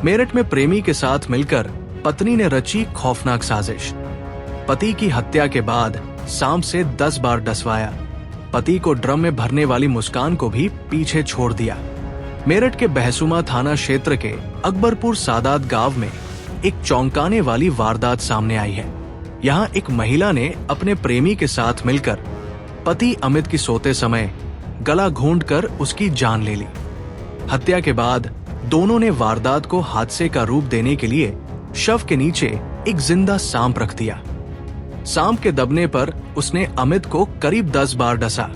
मेरठ में प्रेमी के साथ मिलकर पत्नी ने रची खौफनाक साजिश। पति की हत्या के बाद सांप से 10 बार डसवाया। पति को ड्रम में भरने वाली मुस्कान को भी पीछे छोड़ दिया। मेरठ के बहसुमा थाना क्षेत्र के अकबरपुर सादात गांव में एक चौंकाने वाली वारदात सामने आई है। यहाँ एक महिला ने अपने प्रेमी के साथ मिलकर पति अमित की सोते समय गला घोंटकर उसकी जान ले ली। हत्या के बाद दोनों ने वारदात को हादसे का रूप देने के लिए शव के नीचे एक जिंदा सांप रख दिया। सांप के दबने पर उसने अमित को करीब 10 बार डसा।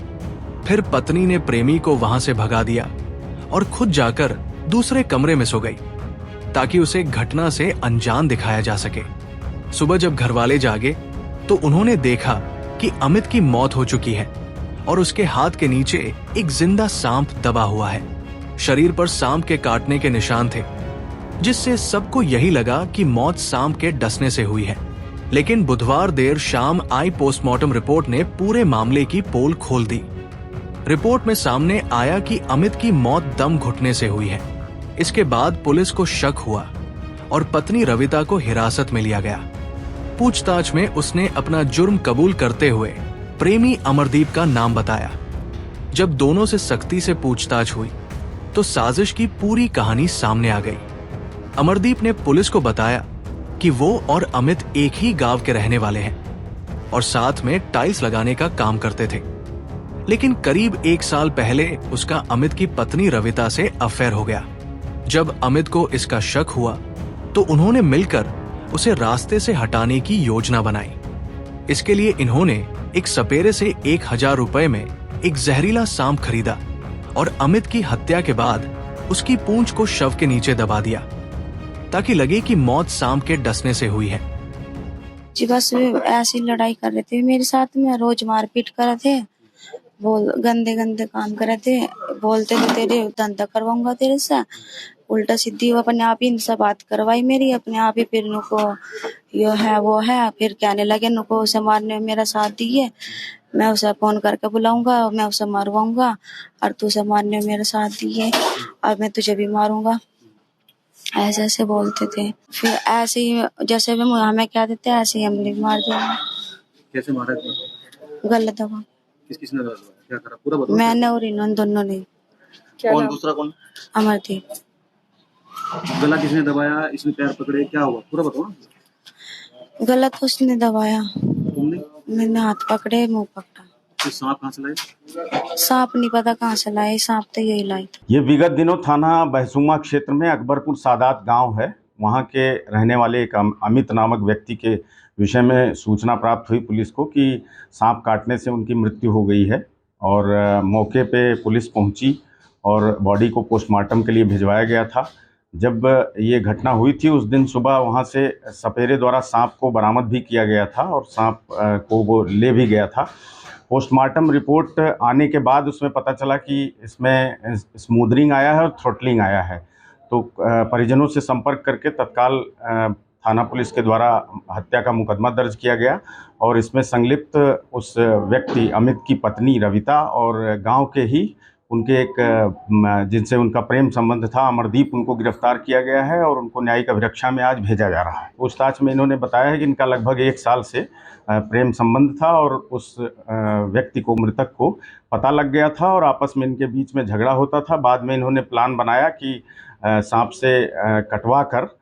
फिर पत्नी ने प्रेमी को वहां से भगा दिया और खुद जाकर दूसरे कमरे में सो गई ताकि उसे घटना से अनजान दिखाया जा सके। सुबह जब घरवाले जागे तो उन्होंने देखा कि अमित की मौत हो चुकी है और उसके हाथ के नीचे एक जिंदा सांप दबा हुआ है। शरीर पर सांप के काटने के निशान थे, जिससे सबको यही लगा कि मौत सांप के डसने से हुई है। लेकिन बुधवार देर शाम आई पोस्टमार्टम रिपोर्ट ने पूरे मामले की पोल खोल दी। रिपोर्ट में सामने आया कि अमित की मौत दम घुटने से हुई है। इसके बाद पुलिस को शक हुआ और पत्नी रविता को हिरासत में लिया गया। पूछताछ में उसने अपना जुर्म कबूल करते हुए प्रेमी अमरदीप का नाम बताया। जब दोनों से सख्ती से पूछताछ हुई तो साजिश की पूरी कहानी सामने आ गई। अमरदीप ने पुलिस को बताया कि वो और अमित एक ही गांव के रहने वाले हैं और साथ में टाइल्स लगाने का काम करते थे। लेकिन करीब 1 साल पहले उसका अमित की पत्नी रविता से अफेयर हो गया। जब अमित को इसका शक हुआ तो उन्होंने मिलकर उसे रास्ते से हटाने की योजना बनाई। इसके लिए इन्होंने एक सपेरे से 1000 रुपए में एक जहरीला सांप खरीदा और अमित की हत्या के बाद उसकी पूंछ को शव के नीचे दबा दिया ताकि लगे कि मौत सांप के डसने से हुई है। जी बस ऐसी लड़ाई कर रहे थे मेरे साथ में, रोज मारपीट कर रहे थे, बोल गंदे गंदे काम कर रहे थे, बोलते थे तेरे धंधा करवाऊंगा तेरे से। उल्टा सीधी वो अपने आप ही इनसे बात करवाई मेरी, अपने आप ही फिर नुको यो है वो है, फिर कहने लगे नुको उसे मारने में मेरा साथ दिए, मैं उसे फोन करके बुलाऊंगा, मैं उसे मारवाऊंगा और तू उसे मारने में मेरा साथ दिए और मैं तुझे भी मारूंगा। ऐसे ऐसे बोलते थे। फिर ऐसे ही जैसे भी हमें क्या देते ऐसे ही हम भी मार देंगे। कैसे मारा? गलत दबा। किसने दबा? क्या करा पूरा बताओ। मैंने और इन दोनों ने। कौन दूसरा कौन? अमरदीप। गला किसने दबाया? इसने पैर पकड़े, क्या हुआ पूरा बताओ ना। गलत उसने दबाया, तुमने? मैंने हाथ पकड़े, मुंह पकड़ा। तो सांप कहाँ से लाए? सांप नहीं पता कहाँ से लाए, सांप तो यही लाई था। ये विगत दिनों थाना बहसुमा क्षेत्र में अकबरपुर सादात गांव है, वहां के रहने वाले एक अमित नामक व्यक्ति के विषय में सूचना प्राप्त हुई पुलिस को कि सांप काटने से उनकी मृत्यु हो गई है और मौके पे पुलिस पहुंची और बॉडी को पोस्टमार्टम के लिए भिजवाया गया था। जब ये घटना हुई थी उस दिन सुबह वहां से सपेरे द्वारा सांप को बरामद भी किया गया था और सांप को वो ले भी गया था। पोस्टमार्टम रिपोर्ट आने के बाद उसमें पता चला कि इसमें स्मूदरिंग आया है और थ्रोटलिंग आया है। तो परिजनों से संपर्क करके तत्काल थाना पुलिस के द्वारा हत्या का मुकदमा दर्ज किया गया और इसमें संलिप्त उस व्यक्ति अमित की पत्नी रविता और गांव के ही उनके एक जिनसे उनका प्रेम संबंध था अमरदीप, उनको गिरफ्तार किया गया है और उनको न्यायिक अभिरक्षा में आज भेजा जा रहा है। पूछताछ में इन्होंने बताया है कि इनका लगभग 1 साल से प्रेम संबंध था और उस व्यक्ति को, मृतक को पता लग गया था और आपस में इनके बीच में झगड़ा होता था। बाद में इन्होंने प्लान बनाया कि सांप से कटवा कर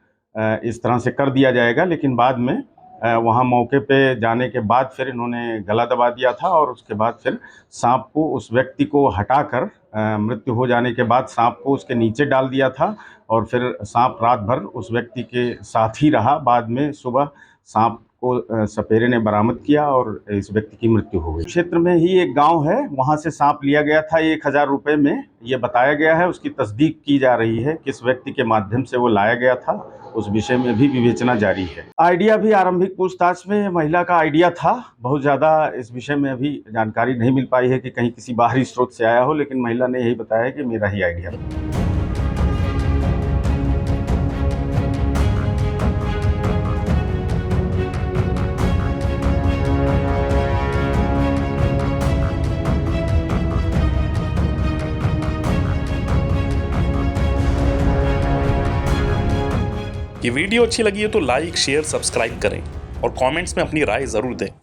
इस तरह से कर दिया जाएगा, लेकिन बाद में वहाँ मौके पे जाने के बाद फिर इन्होंने गला दबा दिया था और उसके बाद फिर सांप को, उस व्यक्ति को हटाकर मृत्यु हो जाने के बाद सांप को उसके नीचे डाल दिया था और फिर सांप रात भर उस व्यक्ति के साथ ही रहा। बाद में सुबह सांप को सपेरे ने बरामद किया और इस व्यक्ति की मृत्यु हो गई। क्षेत्र में ही एक गांव है, वहां से सांप लिया गया था 1000 रुपए में, ये बताया गया है। उसकी तस्दीक की जा रही है, किस व्यक्ति के माध्यम से वो लाया गया था, उस विषय में भी विवेचना जारी है। आइडिया भी आरंभिक पूछताछ में महिला का आइडिया था, बहुत ज़्यादा इस विषय में अभी जानकारी नहीं मिल पाई है कि कहीं किसी बाहरी स्रोत से आया हो, लेकिन महिला ने यही बताया कि मेरा ही आइडिया था। ये वीडियो अच्छी लगी हो तो लाइक शेयर सब्सक्राइब करें और कमेंट्स में अपनी राय ज़रूर दें।